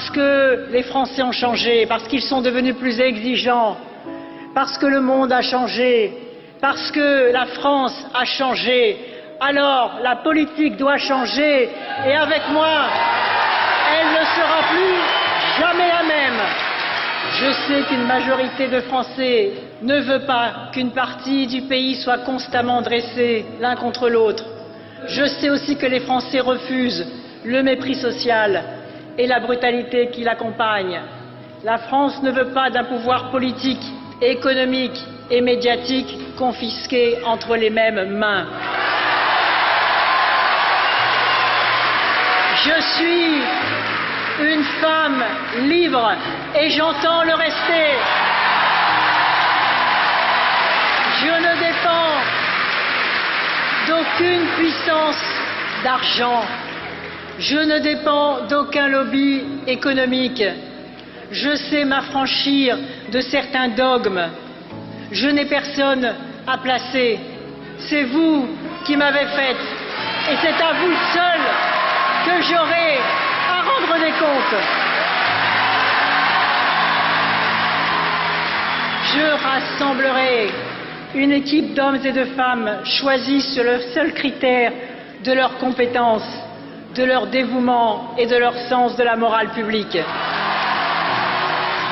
parce que les Français ont changé, parce qu'ils sont devenus plus exigeants, parce que le monde a changé, parce que la France a changé. Alors la politique doit changer et avec moi, elle ne sera plus jamais la même. Je sais qu'une majorité de Français ne veut pas qu'une partie du pays soit constamment dressée l'un contre l'autre. Je sais aussi que les Français refusent le mépris social et la brutalité qui l'accompagne. La France ne veut pas d'un pouvoir politique, économique et médiatique confisqué entre les mêmes mains. Je suis une femme libre et j'entends le rester. Je ne dépends d'aucune puissance d'argent. Je ne dépends d'aucun lobby économique. Je sais m'affranchir de certains dogmes. Je n'ai personne à placer. C'est vous qui m'avez faite et c'est à vous seul que j'aurai à rendre des comptes. Je rassemblerai une équipe d'hommes et de femmes choisis sur le seul critère de leurs compétences, de leur dévouement et de leur sens de la morale publique.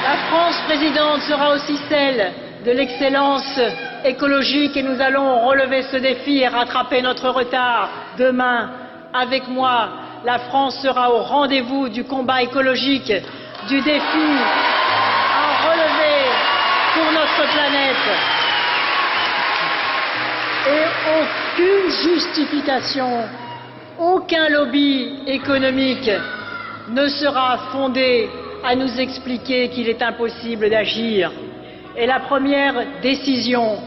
La France présidente sera aussi celle de l'excellence écologique et nous allons relever ce défi et rattraper notre retard. Demain, avec moi, la France sera au rendez-vous du combat écologique, du défi à relever pour notre planète. Et aucune justification, aucun lobby économique ne sera fondé à nous expliquer qu'il est impossible d'agir. Et la première décision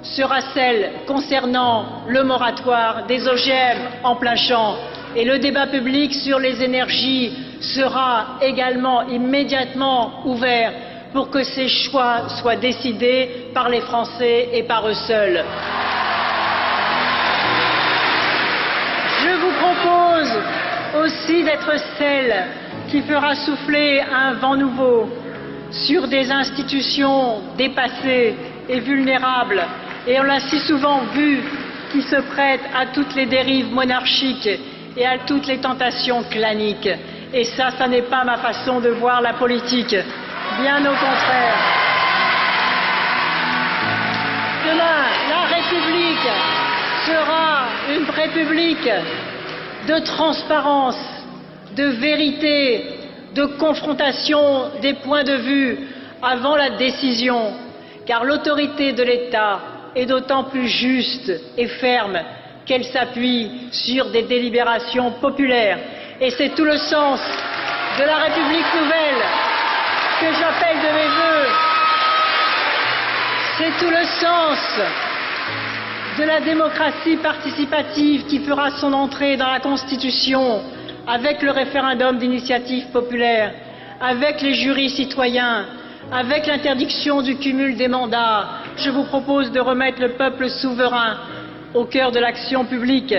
sera celle concernant le moratoire des OGM en plein champ. Et le débat public sur les énergies sera également immédiatement ouvert pour que ces choix soient décidés par les Français et par eux seuls. Je vous propose aussi d'être celle qui fera souffler un vent nouveau sur des institutions dépassées et vulnérables, et on l'a si souvent vu, qui se prêtent à toutes les dérives monarchiques et à toutes les tentations claniques. Et ça n'est pas ma façon de voir la politique, bien au contraire. Demain, la République sera une République de transparence, de vérité, de confrontation des points de vue avant la décision, car l'autorité de l'État est d'autant plus juste et ferme qu'elle s'appuie sur des délibérations populaires. Et c'est tout le sens de la République nouvelle que j'appelle de mes vœux. C'est tout le sens de la démocratie participative qui fera son entrée dans la Constitution avec le référendum d'initiative populaire, avec les jurys citoyens, avec l'interdiction du cumul des mandats. Je vous propose de remettre le peuple souverain au cœur de l'action publique,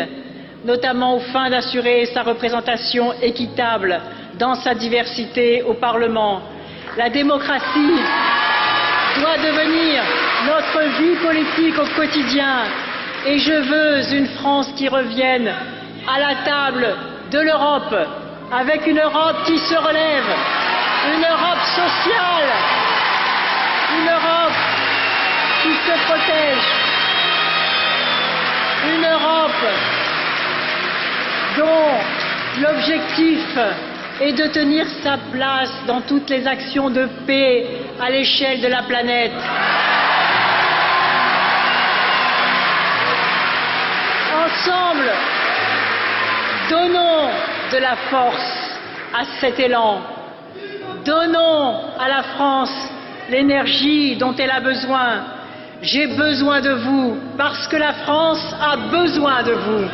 notamment aux fins d'assurer sa représentation équitable dans sa diversité au Parlement. La démocratie doit devenir notre vie politique au quotidien et je veux une France qui revienne à la table de l'Europe, avec une Europe qui se relève, une Europe sociale, une Europe qui se protège, une Europe dont l'objectif est de tenir sa place dans toutes les actions de paix à l'échelle de la planète. Ensemble, donnons de la force à cet élan. Donnons à la France l'énergie dont elle a besoin. J'ai besoin de vous parce que la France a besoin de vous.